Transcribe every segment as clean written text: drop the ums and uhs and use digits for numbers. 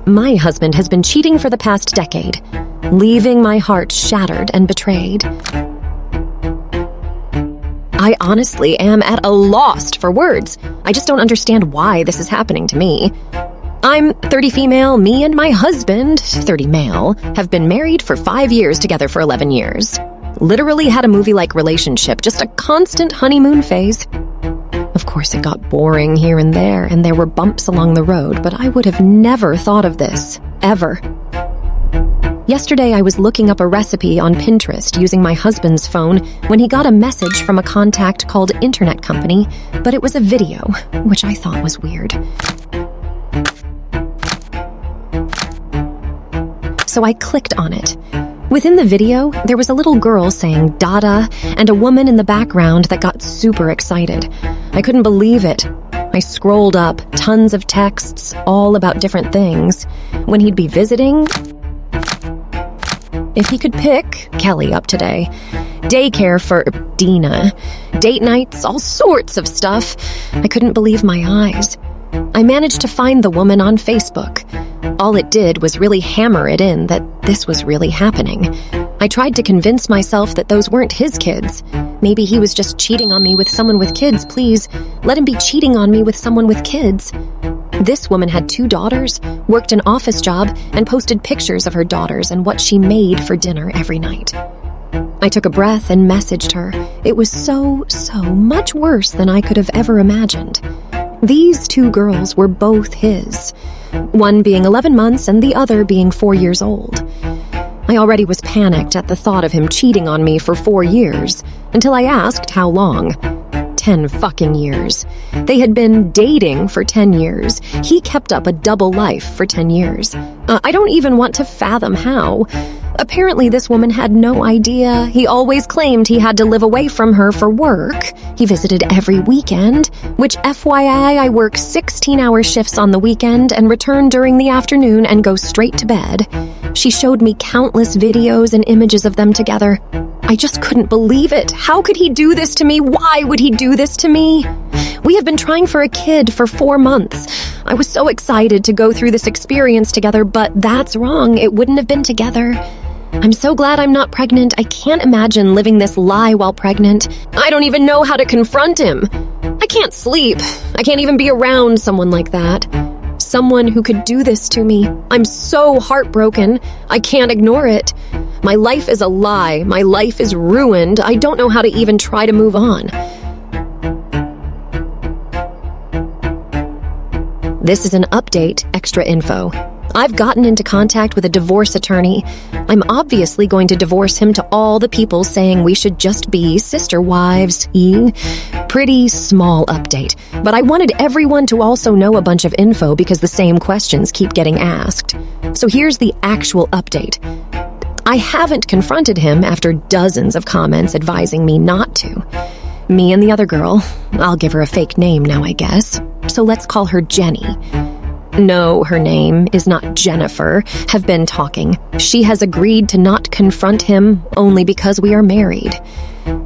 My husband has been cheating for the past decade, leaving my heart shattered and betrayed. I honestly am at a loss for words. I just don't understand why this is happening to me. I'm 30 female, me and my husband, 30 male, have been married for 5 years, together for 11 years. Literally had a movie-like relationship, just a constant honeymoon phase. Of course, it got boring here and there were bumps along the road, but I would have never thought of this, ever. Yesterday, I was looking up a recipe on Pinterest using my husband's phone when he got a message from a contact called Internet Company, but it was a video, which I thought was weird. So I clicked on it. Within the video, there was a little girl saying "Dada" and a woman in the background that got super excited. I couldn't believe it. I scrolled up, tons of texts, all about different things. When he'd be visiting, if he could pick Kelly up today, daycare for Dina, date nights, all sorts of stuff. I couldn't believe my eyes. I managed to find the woman on Facebook. All it did was really hammer it in that this was really happening. I tried to convince myself that those weren't his kids. Maybe he was just cheating on me with someone with kids, please. Let him be cheating on me with someone with kids. This woman had 2 daughters, worked an office job, and posted pictures of her daughters and what she made for dinner every night. I took a breath and messaged her. It was so much worse than I could have ever imagined. These 2 girls were both his, one being 11 months and the other being 4 years old. I already was panicked at the thought of him cheating on me for 4 years, until I asked how long. 10 fucking years. They had been dating for 10 years. He kept up a double life for 10 years. I don't even want to fathom how. Apparently, this woman had no idea. He always claimed he had to live away from her for work. He visited every weekend, which FYI, I work 16-hour shifts on the weekend and return during the afternoon and go straight to bed. She showed me countless videos and images of them together. I just couldn't believe it. How could he do this to me? Why would he do this to me? We have been trying for a kid for 4 months. I was so excited to go through this experience together, but that's wrong. It wouldn't have been together. I'm so glad I'm not pregnant. I can't imagine living this lie while pregnant. I don't even know how to confront him. I can't sleep. I can't even be around someone like that. Someone who could do this to me. I'm so heartbroken. I can't ignore it. My life is a lie. My life is ruined. I don't know how to even try to move on. This is an update, extra info. I've gotten into contact with a divorce attorney. I'm obviously going to divorce him to all the people saying we should just be sister wives. Pretty small update, but I wanted everyone to also know a bunch of info because the same questions keep getting asked. So here's the actual update. I haven't confronted him after dozens of comments advising me not to. Me and the other girl, I'll give her a fake name now, I guess. So let's call her Jenny. No, her name is not Jennifer, have been talking. She has agreed to not confront him only because we are married.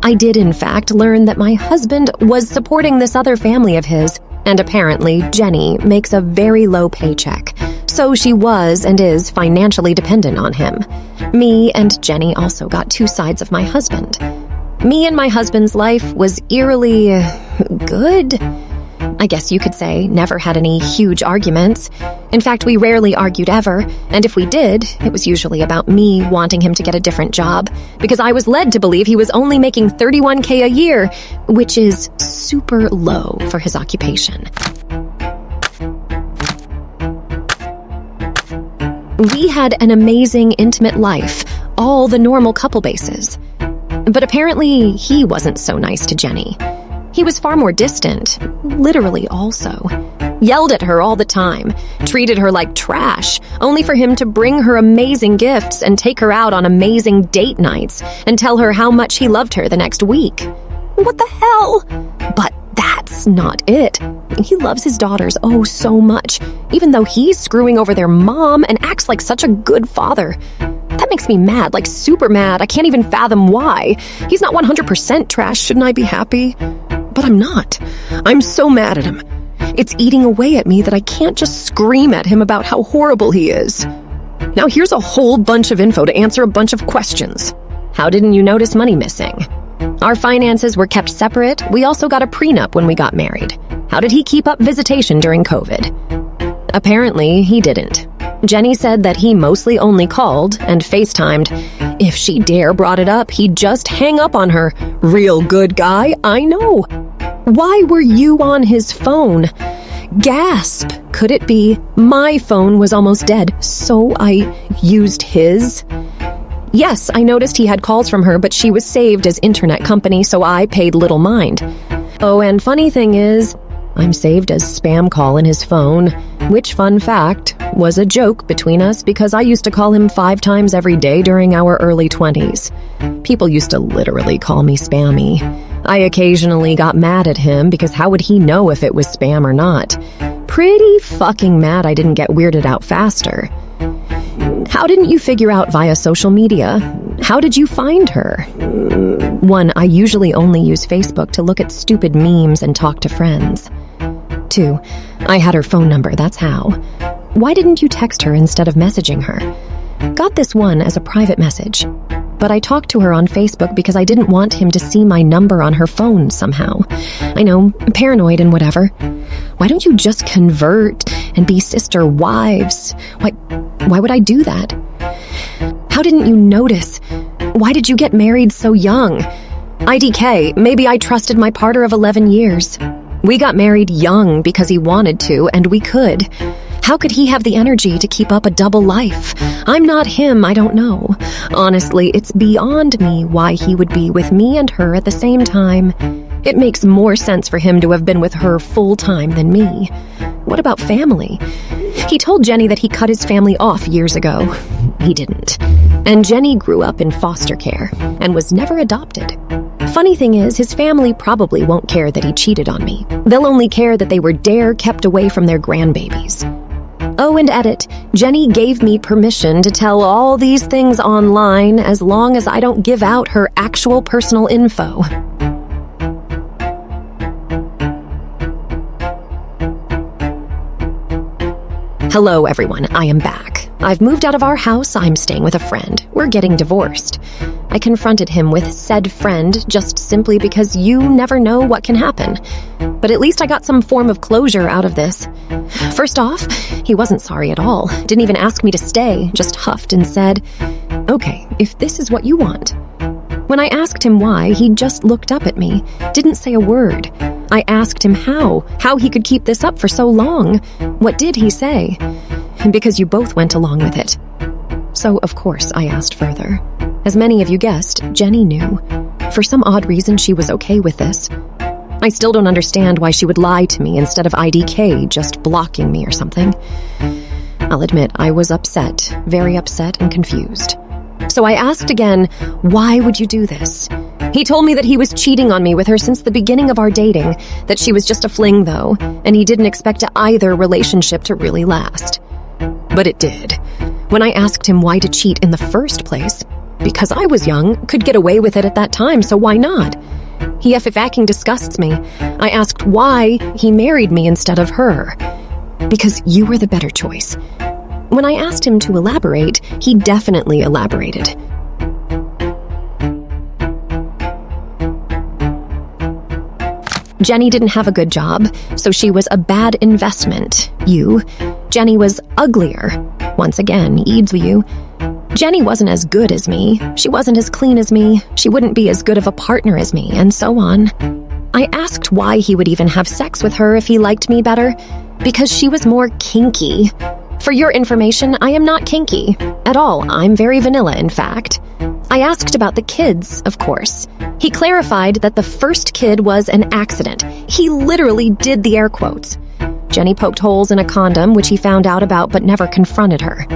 I did, in fact, learn that my husband was supporting this other family of his, and apparently Jenny makes a very low paycheck, so she was and is financially dependent on him. Me and Jenny also got 2 sides of my husband. Me and my husband's life was eerily good. I guess you could say never had any huge arguments. In fact, we rarely argued ever, and if we did, it was usually about me wanting him to get a different job, because I was led to believe he was only making $31K a year, which is super low for his occupation. We had an amazing, intimate life, all the normal couple bases. But apparently, he wasn't so nice to Jenny. He was far more distant, literally also. Yelled at her all the time, treated her like trash, only for him to bring her amazing gifts and take her out on amazing date nights and tell her how much he loved her the next week. What the hell? But that's not it. He loves his daughters oh so much, even though he's screwing over their mom and acts like such a good father. That makes me mad, like super mad. I can't even fathom why. He's not 100% trash. Shouldn't I be happy? But I'm not. I'm so mad at him. It's eating away at me that I can't just scream at him about how horrible he is. Now here's a whole bunch of info to answer a bunch of questions. How didn't you notice money missing? Our finances were kept separate. We also got a prenup when we got married. How did he keep up visitation during COVID? Apparently, he didn't. Jenny said that he mostly only called and FaceTimed. If she dare brought it up, he'd just hang up on her. Real good guy, I know. Why were you on his phone? Gasp! Could it be my phone was almost dead, so I used his? Yes, I noticed he had calls from her, but she was saved as internet company, so I paid little mind. Oh, and funny thing is, I'm saved as spam call in his phone, which, fun fact, was a joke between us because I used to call him 5 times every day during our early 20s. People used to literally call me spammy. I occasionally got mad at him because how would he know if it was spam or not? Pretty fucking mad I didn't get weirded out faster. How didn't you figure out via social media? How did you find her? 1, I usually only use Facebook to look at stupid memes and talk to friends. 2, I had her phone number, that's how. Why didn't you text her instead of messaging her? Got this one as a private message, but I talked to her on Facebook because I didn't want him to see my number on her phone somehow. I know, paranoid and whatever. Why don't you just convert and be sister wives? Why would I do that? How didn't you notice? Why did you get married so young? IDK, maybe I trusted my partner of 11 years. We got married young because he wanted to, and we could. How could he have the energy to keep up a double life? I'm not him, I don't know. Honestly, it's beyond me why he would be with me and her at the same time. It makes more sense for him to have been with her full-time than me. What about family? He told Jenny that he cut his family off years ago. He didn't. And Jenny grew up in foster care and was never adopted. Funny thing is, his family probably won't care that he cheated on me. They'll only care that they were kept away from their grandbabies. Oh, and edit, Jenny gave me permission to tell all these things online as long as I don't give out her actual personal info. Hello, everyone. I am back. I've moved out of our house. I'm staying with a friend. We're getting divorced. I confronted him with said friend just simply because you never know what can happen. But at least I got some form of closure out of this. First off, he wasn't sorry at all. Didn't even ask me to stay, just huffed and said, "Okay, if this is what you want." When I asked him why, he just looked up at me, didn't say a word. I asked him how he could keep this up for so long. What did he say? Because you both went along with it. So, of course, I asked further. As many of you guessed, Jenny knew. For some odd reason, she was okay with this. I still don't understand why she would lie to me instead of IDK just blocking me or something. I'll admit, I was upset, very upset and confused. So I asked again, why would you do this? He told me that he was cheating on me with her since the beginning of our dating, that she was just a fling though, and he didn't expect either relationship to really last. But it did. When I asked him why to cheat in the first place, because I was young, could get away with it at that time, so why not? He fucking disgusts me. I asked why he married me instead of her. Because you were the better choice. When I asked him to elaborate, he definitely elaborated. Jenny didn't have a good job, so she was a bad investment. Jenny was uglier. Once again, eads you. Jenny wasn't as good as me. She wasn't as clean as me. She wouldn't be as good of a partner as me, and so on. I asked why he would even have sex with her if he liked me better. Because she was more kinky. For your information, I am not kinky at all. I'm very vanilla, in fact. I asked about the kids, of course. He clarified that the first kid was an accident. He literally did the air quotes. Jenny poked holes in a condom, which he found out about but never confronted her.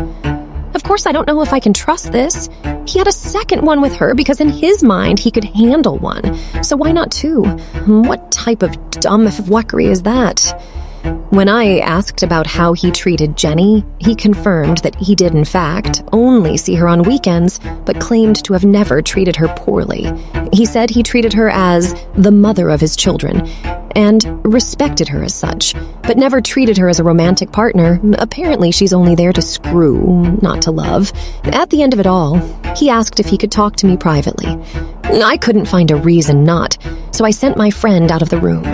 Of course, I don't know if I can trust this. He had a second one with her because in his mind he could handle one. So why not 2? What type of dumb fuckery is that? When I asked about how he treated Jenny, he confirmed that he did in fact only see her on weekends, but claimed to have never treated her poorly. He said he treated her as the mother of his children, and respected her as such, but never treated her as a romantic partner. Apparently, she's only there to screw, not to love. At the end of it all, he asked if he could talk to me privately. I couldn't find a reason not, so I sent my friend out of the room.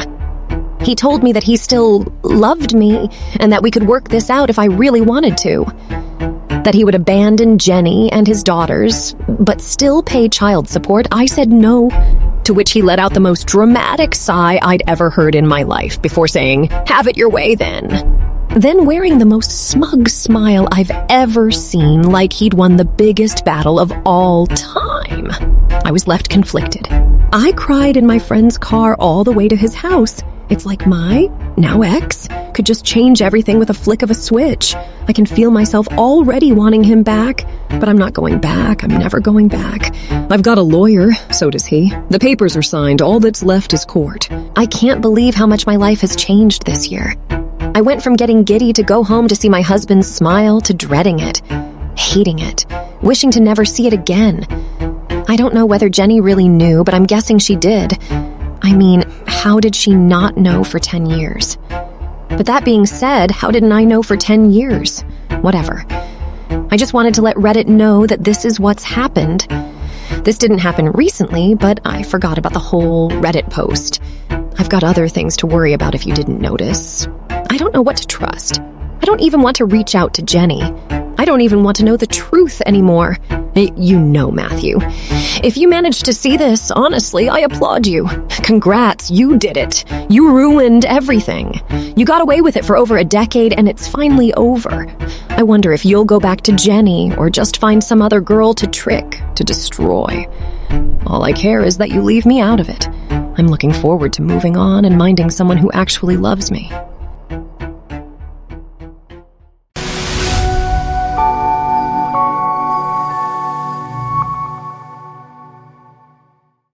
He told me that he still loved me and that we could work this out if I really wanted to. That he would abandon Jenny and his daughters, but still pay child support. I said no, to which he let out the most dramatic sigh I'd ever heard in my life before saying, "Have it your way then." Then wearing the most smug smile I've ever seen, like he'd won the biggest battle of all time. I was left conflicted. I cried in my friend's car all the way to his house. It's like my, now ex, could just change everything with a flick of a switch. I can feel myself already wanting him back, but I'm not going back. I'm never going back. I've got a lawyer, so does he. The papers are signed. All that's left is court. I can't believe how much my life has changed this year. I went from getting giddy to go home to see my husband's smile to dreading it, hating it, wishing to never see it again. I don't know whether Jenny really knew, but I'm guessing she did. I mean, how did she not know for 10 years? But that being said, how didn't I know for 10 years? Whatever. I just wanted to let Reddit know that this is what's happened. This didn't happen recently, but I forgot about the whole Reddit post. I've got other things to worry about if you didn't notice. I don't know what to trust. I don't even want to reach out to Jenny. I don't even want to know the truth anymore. You know, Matthew. If you managed to see this, honestly, I applaud you. Congrats, you did it. You ruined everything. You got away with it for over a decade, and it's finally over. I wonder if you'll go back to Jenny or just find some other girl to trick, to destroy. All I care is that you leave me out of it. I'm looking forward to moving on and minding someone who actually loves me.